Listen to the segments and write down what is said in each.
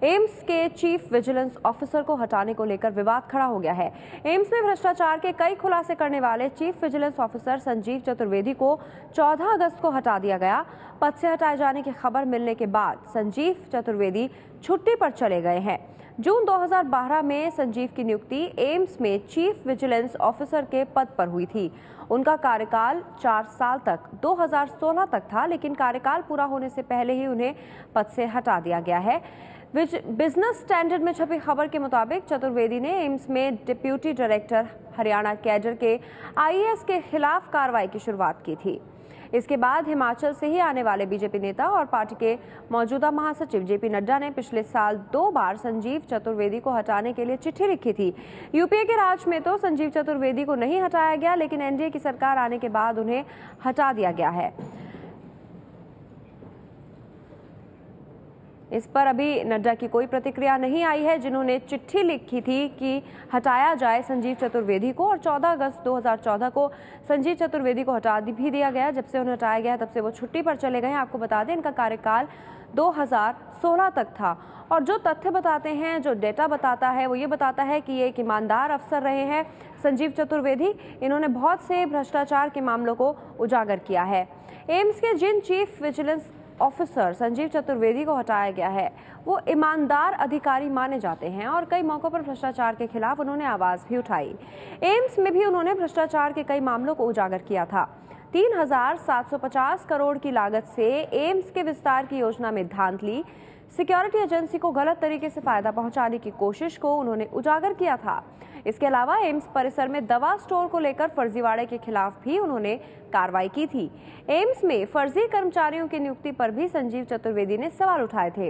AIIMS के chief vigilance officer को हटाने को लेकर विवाद खड़ा हो गया है। एम्स में भ्रष्टाचार के कई खुलासे करने वाले chief vigilance officer Sanjeev Chaturvedi को 14 अगस्त को हटा दिया गया। पद से हटाए जाने की खबर मिलने के बाद संजीव चतुर्वेदी छुट्टी पर चले गए हैं। जून 2012 में संजीव की नियुक्ति एम्स में चीफ विजिलेंस ऑफिसर के पद पर हुई थी। उनका कार्यकाल 4 साल तक 2016 तक था, लेकिन कार्यकाल पूरा होने से पहले ही उन्हें पद से हटा दिया गया है। बिजनेस स्टैंडर्ड में छपी खबर के मुताबिक चतुर्वेदी ने एम्स में डिप्यूटी डायरेक्टर हरियाणा कैडर के आईएएस के खिलाफ कार्रवाई की शुरुआत की थी। इसके बाद हिमाचल से ही आने वाले बीजेपी नेता और पार्टी के मौजूदा महासचिव जेपी नड्डा ने पिछले साल 2 बार संजीव चतुर्वेदी को हटाने के लिए चिट्ठी लिखी थी। यूपीए के राज में तो संजीव चतुर्वेदी को नहीं हटाया गया, लेकिन एनडीए की सरकार आने के बाद उन्हें हटा दिया गया है। इस पर अभी नड्डा की कोई प्रतिक्रिया नहीं आई है। जिन्होंने चिट्ठी लिखी थी कि हटाया जाए संजीव चतुर्वेदी को, और 14 अगस्त 2014 को संजीव चतुर्वेदी को हटा भी दिया गया। जब से उन्हें हटाया गया तब से वो छुट्टी पर चले गए हैं। आपको बता दें, इनका कार्यकाल 2016 तक था। और जो तथ्य बताते हैं, जो डेटा बताता है, वो ये बताता है कि ये एक ईमानदार अफसर रहे हैं संजीव चतुर्वेदी। इन्होंने बहुत से भ्रष्टाचार के मामलों को उजागर किया है। एम्स के जिन chief vigilance officer Sanjeev Chaturvedi को हटाया गया है, वो ईमानदार अधिकारी माने जाते हैं और कई मौकों पर भ्रष्टाचार के खिलाफ उन्होंने आवाज भी उठाई। एम्स में भी उन्होंने भ्रष्टाचार के कई मामलों को उजागर किया था। 3,750 करोड़ की लागत से एम्स के विस्तार की योजना में धांधली, सिक्योरिटी एजेंसी को गलत तरीके से फायदा पहुंचाने की कोशिश को उन्होंने उजागर किया था। इसके अलावा एम्स परिसर में दवा स्टोर को लेकर फर्जीवाड़े के खिलाफ भी उन्होंने कार्रवाई की थी। एम्स में फर्जी कर्मचारियों की नियुक्ति पर भी संजीव चतुर्वेदी ने सवाल उठाए थे।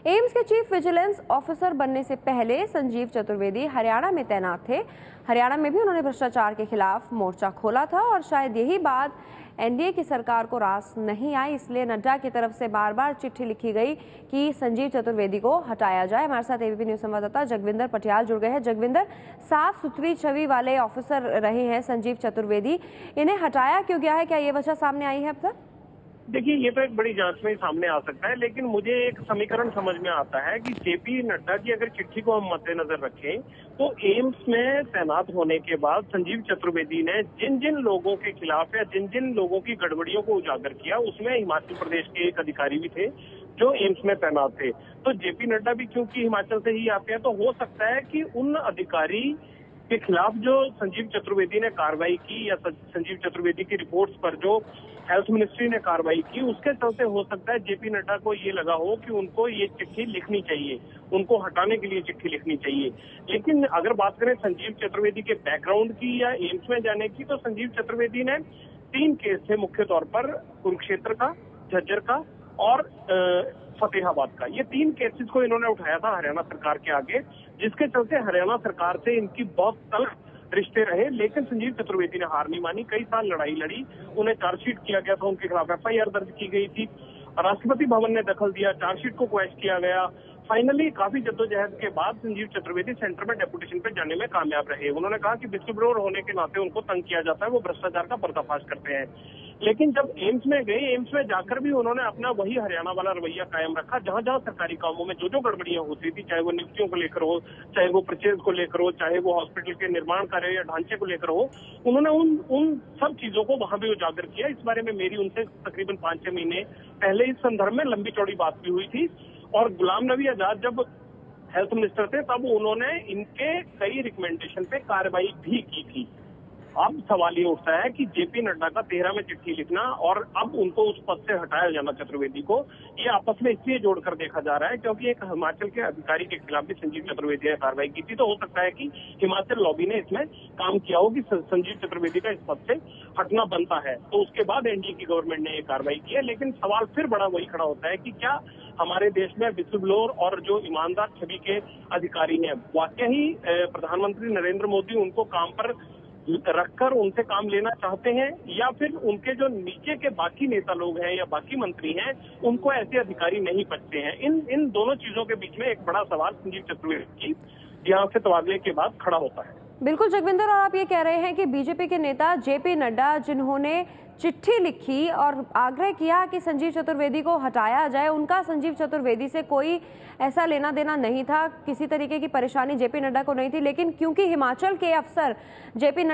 एम्स के चीफ विजिलेंस ऑफिसर बनने से पहले संजीव चतुर्वेदी हरियाणा में तैनात थे। हरियाणा में भी उन्होंने भ्रष्टाचार के खिलाफ मोर्चा खोला था और शायद यही बात एनडीए की सरकार को रास नहीं आई, इसलिए नड्डा की तरफ से बार बार चिट्ठी लिखी गई कि संजीव चतुर्वेदी को हटाया जाए। हमारे साथ एबीपी न्यूज संवाददाता जगविंदर पटियाल जुड़ गए हैं। जगविंदर, साफ सुथरी छवि वाले ऑफिसर रहे हैं संजीव चतुर्वेदी, इन्हें हटाया क्यों गया है? क्या ये वजह सामने आई है अब तक? देखिए, ये तो एक बड़ी जांच में सामने आ सकता है, लेकिन मुझे एक समीकरण समझ में आता है कि जेपी नड्डा की अगर चिट्ठी को हम मद्देनजर रखें तो एम्स में तैनात होने के बाद संजीव चतुर्वेदी ने जिन जिन लोगों के खिलाफ या जिन जिन लोगों की गड़बड़ियों को उजागर किया, उसमें हिमाचल प्रदेश के एक अधिकारी भी थे जो एम्स में तैनात थे। तो जेपी नड्डा भी क्योंकि हिमाचल से ही आते हैं, तो हो सकता है कि उन अधिकारी के खिलाफ जो संजीव चतुर्वेदी ने कार्रवाई की या संजीव चतुर्वेदी की रिपोर्ट्स पर जो हेल्थ मिनिस्ट्री ने कार्रवाई की, उसके चलते हो सकता है जेपी नड्डा को ये लगा हो कि उनको ये चिट्ठी लिखनी चाहिए, उनको हटाने के लिए चिट्ठी लिखनी चाहिए। लेकिन अगर बात करें संजीव चतुर्वेदी के बैकग्राउंड की या एम्स में जाने की, तो संजीव चतुर्वेदी ने 3 केस थे मुख्य तौर पर, कुरुक्षेत्र का, झज्जर का और फतेहाबाद का। ये 3 केसेस को इन्होंने उठाया था हरियाणा सरकार के आगे, जिसके चलते हरियाणा सरकार से इनकी बहुत तल्ख रिश्ते रहे। लेकिन संजीव चतुर्वेदी ने हार नहीं मानी, कई साल लड़ाई लड़ी, उन्हें चार्जशीट किया गया था, उनके खिलाफ एफआईआर दर्ज की गई थी, राष्ट्रपति भवन ने दखल दिया, चार्जशीट को क्वैश किया गया। फाइनली काफी जद्दोजहद के बाद संजीव चतुर्वेदी सेंटर में डेपुटेशन पे जाने में कामयाब रहे। उन्होंने कहा कि विस्ल ब्लोअर होने के नाते उनको तंग किया जाता है, वो भ्रष्टाचार का पर्दाफाश करते हैं। लेकिन जब एम्स में गए, एम्स में जाकर भी उन्होंने अपना वही हरियाणा वाला रवैया कायम रखा। जहां जहां सरकारी कामों में जो जो गड़बड़ियां होती थी, चाहे वो नियुक्तियों को लेकर हो, चाहे वो परचेज को लेकर हो, चाहे वो हॉस्पिटल के निर्माण कार्य या ढांचे को लेकर हो, उन्होंने उन सब चीजों को वहां भी उजागर किया। इस बारे में मेरी उनसे तकरीबन 5-6 महीने पहले इस संदर्भ में लंबी चौड़ी बात भी हुई थी। और गुलाम नबी आजाद जब हेल्थ मिनिस्टर थे, तब उन्होंने इनके कई रिकमेंडेशन पे कार्रवाई भी की थी। अब सवाल ये उठता है कि जेपी नड्डा का 13 में चिट्ठी लिखना और अब उनको उस पद से हटाया जाना चतुर्वेदी को, ये आपस में इसलिए जोड़कर देखा जा रहा है क्योंकि एक हिमाचल के अधिकारी के खिलाफ भी संजीव चतुर्वेदी ने कार्रवाई की थी। तो हो सकता है कि हिमाचल लॉबी ने इसमें काम किया हो कि संजीव चतुर्वेदी का इस पद से हटना बनता है। तो उसके बाद एनडीए की गवर्नमेंट ने ये कार्रवाई की है। लेकिन सवाल फिर बड़ा वही खड़ा होता है कि क्या हमारे देश में विस्ल ब्लोअर और जो ईमानदार छवि के अधिकारी हैं, वाकई ही प्रधानमंत्री नरेंद्र मोदी उनको काम पर रखकर उनसे काम लेना चाहते हैं, या फिर उनके जो नीचे के बाकी नेता लोग हैं या बाकी मंत्री हैं, उनको ऐसे अधिकारी नहीं बचते हैं? इन दोनों चीजों के बीच में एक बड़ा सवाल संजीव चतुर्वेदी की यहाँ से तबादले के बाद खड़ा होता है। बिल्कुल जगविंदर, और आप ये कह रहे हैं कि बीजेपी के नेता जेपी नड्डा, जिन्होंने चिट्ठी लिखी और आग्रह किया कि संजीव चतुर्वेदी को हटाया जाए, उनका संजीव चतुर्वेदी से कोई ऐसा लेना देना नहीं था, किसी तरीके की परेशानी जेपी नड्डा को नहीं थी। लेकिन क्योंकि हिमाचल के अफसर जेपी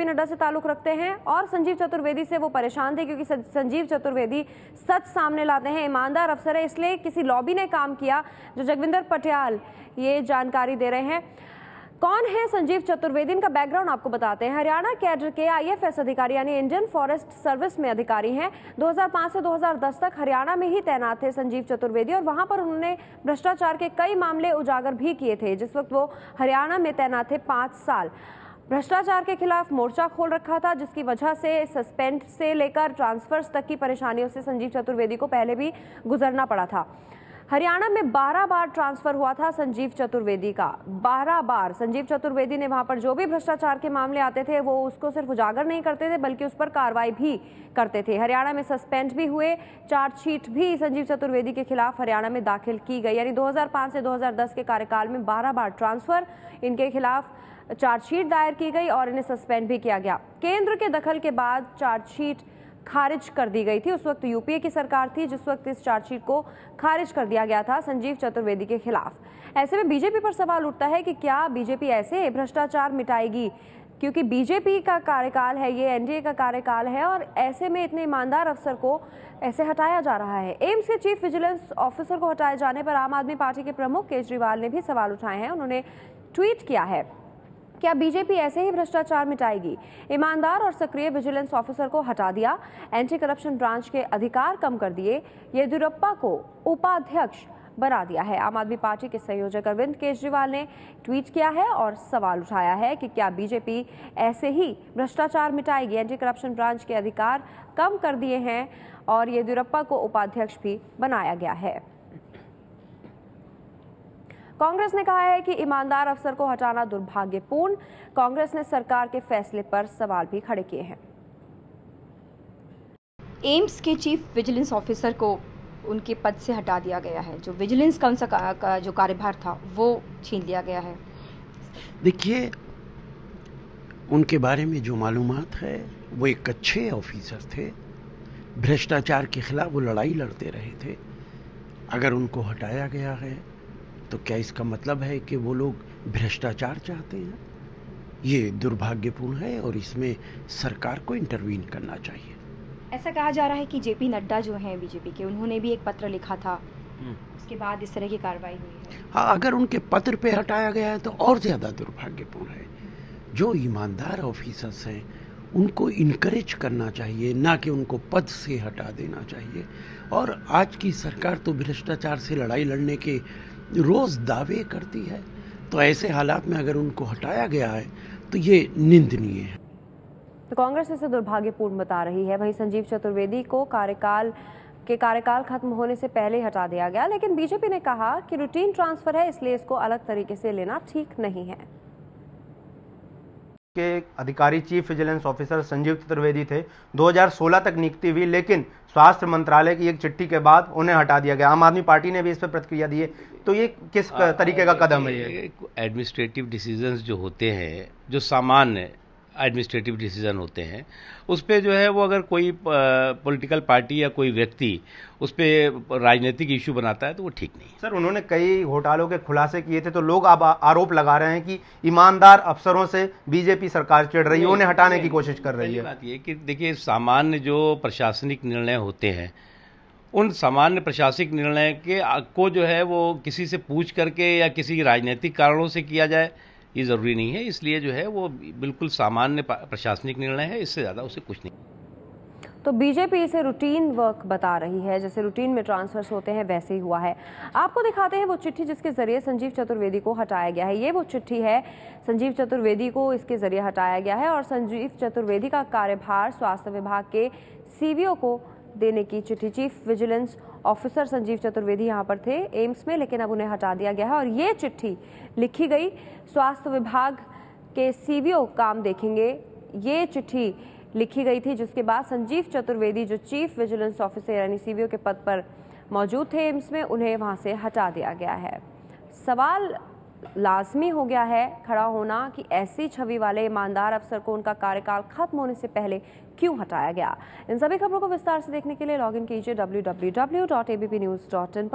नड्डा से ताल्लुक रखते हैं और संजीव चतुर्वेदी से वो परेशान थे, क्योंकि संजीव चतुर्वेदी सच सामने लाते हैं, ईमानदार अफसर है, इसलिए किसी लॉबी ने काम किया। जो जगविंदर पटियाल ये जानकारी दे रहे हैं। कौन है संजीव चतुर्वेदी? इनका बैकग्राउंड आपको बताते हैं। हरियाणा कैडर के IFS अधिकारी यानी इंडियन फॉरेस्ट सर्विस में अधिकारी हैं। 2005 से 2010 तक हरियाणा में ही तैनात थे संजीव चतुर्वेदी, और वहां पर उन्होंने भ्रष्टाचार के कई मामले उजागर भी किए थे। जिस वक्त वो हरियाणा में तैनात थे 5 साल, भ्रष्टाचार के खिलाफ मोर्चा खोल रखा था, जिसकी वजह से सस्पेंड से लेकर ट्रांसफर्स तक की परेशानियों से संजीव चतुर्वेदी को पहले भी गुजरना पड़ा था। हरियाणा में 12 बार ट्रांसफर हुआ था संजीव चतुर्वेदी का, 12 बार। संजीव चतुर्वेदी ने वहां पर जो भी भ्रष्टाचार के मामले आते थे वो उसको सिर्फ उजागर नहीं करते थे, बल्कि उस पर कार्रवाई भी करते थे। हरियाणा में सस्पेंड भी हुए, चार्जशीट भी संजीव चतुर्वेदी के खिलाफ हरियाणा में दाखिल की गई। यानी 2005 से 2010 के कार्यकाल में 12 बार ट्रांसफर, इनके खिलाफ चार्जशीट दायर की गई और इन्हें सस्पेंड भी किया गया। केंद्र के दखल के बाद चार्जशीट खारिज कर दी गई थी। उस वक्त UPA की सरकार थी जिस वक्त इस चार्जशीट को खारिज कर दिया गया था संजीव चतुर्वेदी के खिलाफ। ऐसे में बीजेपी पर सवाल उठता है कि क्या बीजेपी ऐसे भ्रष्टाचार मिटाएगी, क्योंकि बीजेपी का कार्यकाल है, ये NDA का कार्यकाल है, और ऐसे में इतने ईमानदार अफसर को ऐसे हटाया जा रहा है। एम्स के चीफ विजिलेंस ऑफिसर को हटाए जाने पर आम आदमी पार्टी के प्रमुख केजरीवाल ने भी सवाल उठाए हैं। उन्होंने ट्वीट किया है, क्या बीजेपी ऐसे ही भ्रष्टाचार मिटाएगी? ईमानदार और सक्रिय विजिलेंस ऑफिसर को हटा दिया, एंटी करप्शन ब्रांच के अधिकार कम कर दिए, येदियुरप्पा को उपाध्यक्ष बना दिया है। आम आदमी पार्टी के संयोजक अरविंद केजरीवाल ने ट्वीट किया है और सवाल उठाया है कि क्या बीजेपी ऐसे ही भ्रष्टाचार मिटाएगी? एंटी करप्शन ब्रांच के अधिकार कम कर दिए हैं और येदियुरप्पा को उपाध्यक्ष भी बनाया गया है। कांग्रेस ने कहा है कि ईमानदार अफसर को हटाना दुर्भाग्यपूर्ण। कांग्रेस ने सरकार के फैसले पर सवाल भी खड़े किए हैं। एम्स के चीफ विजिलेंस ऑफिसर को उनके पद से हटा दिया गया है। जो विजिलेंस काउंसिल का जो कार्यभार था वो छीन लिया गया है। देखिए, उनके बारे में जो मालूमात है वो एक अच्छे ऑफिसर थे, भ्रष्टाचार के खिलाफ वो लड़ाई लड़ते रहे थे। अगर उनको हटाया गया है तो क्या इसका मतलब है कि वो लोग भ्रष्टाचार चाहते हैं? ये दुर्भाग्यपूर्ण है और इसमें सरकार को इंटरवीन करना चाहिए। ऐसा कहा जा रहा है कि जेपी नड्डा जो हैं बीजेपी के, उन्होंने भी एक पत्र लिखा था, उसके बाद इस तरह की कार्रवाई हुई है। हाँ, अगर उनके पत्र पे हटाया गया है तो और ज्यादा दुर्भाग्यपूर्ण है। जो ईमानदार ऑफिसर्स हैं उनको इनकरेज करना चाहिए, ना कि उनको पद से हटा देना चाहिए। और आज की सरकार तो भ्रष्टाचार से लड़ाई लड़ने के रोज दावे करती है, तो ऐसे हालात में अगर उनको हटाया गया है तो ये निंदनीय है। तो कांग्रेस इसे दुर्भाग्यपूर्ण बता रही है। वहीं संजीव चतुर्वेदी को कार्यकाल खत्म होने से पहले हटा दिया गया, लेकिन बीजेपी ने कहा कि रूटीन ट्रांसफर है, इसलिए इसको अलग तरीके से लेना ठीक नहीं है। के अधिकारी chief vigilance officer Sanjeev Chaturvedi थे। 2016 तक नियुक्ति हुई, लेकिन स्वास्थ्य मंत्रालय की एक चिट्ठी के बाद उन्हें हटा दिया गया। आम आदमी पार्टी ने भी इस पर प्रतिक्रिया दी है, तो ये किस तरीके का कदम है? ये एडमिनिस्ट्रेटिव डिसीजंस जो होते हैं, जो सामान्य एडमिनिस्ट्रेटिव डिसीजन होते हैं, उस पे जो है वो अगर कोई पॉलिटिकल पार्टी या कोई व्यक्ति उस पे राजनीतिक इशू बनाता है तो वो ठीक नहीं। सर, उन्होंने कई घोटालों के खुलासे किए थे, तो लोग अब आरोप लगा रहे हैं कि ईमानदार अफसरों से बीजेपी सरकार चिढ़ रही है, उन्हें हटाने की कोशिश कर रही है। बात ये कि देखिए, सामान्य जो प्रशासनिक निर्णय होते हैं, उन सामान्य प्रशासनिक निर्णय को जो है वो किसी से पूछ करके या किसी राजनीतिक कारणों से किया जाए, ये जरूरी नहीं है। इसलिए जो है वो बिल्कुल सामान्य प्रशासनिक निर्णय है, इससे ज्यादा उसे कुछ नहीं। तो बीजेपी इसे रूटीन वर्क बता रही है, जैसे रूटीन में ट्रांसफर्स होते हैं वैसे ही हुआ है। आपको दिखाते हैं वो चिट्ठी जिसके जरिए संजीव चतुर्वेदी को हटाया गया है। ये वो चिट्ठी है, संजीव चतुर्वेदी को इसके जरिए हटाया गया है और संजीव चतुर्वेदी का कार्यभार स्वास्थ्य विभाग के CVO को देने की चिट्ठी। Chief vigilance officer Sanjeev Chaturvedi यहाँ पर थे एम्स में, लेकिन अब उन्हें हटा दिया गया है और ये चिट्ठी लिखी गई स्वास्थ्य विभाग के CVO काम देखेंगे, ये चिट्ठी लिखी गई थी, जिसके बाद संजीव चतुर्वेदी जो चीफ विजिलेंस ऑफिसर यानी CVO के पद पर मौजूद थे एम्स में, उन्हें वहां से हटा दिया गया है। सवाल लाजमी हो गया है खड़ा होना कि ऐसी छवि वाले ईमानदार अफसर को उनका कार्यकाल खत्म होने से पहले क्यों हटाया गया। इन सभी खबरों को विस्तार से देखने के लिए लॉग इन कीजिए www.abpnews.in पर।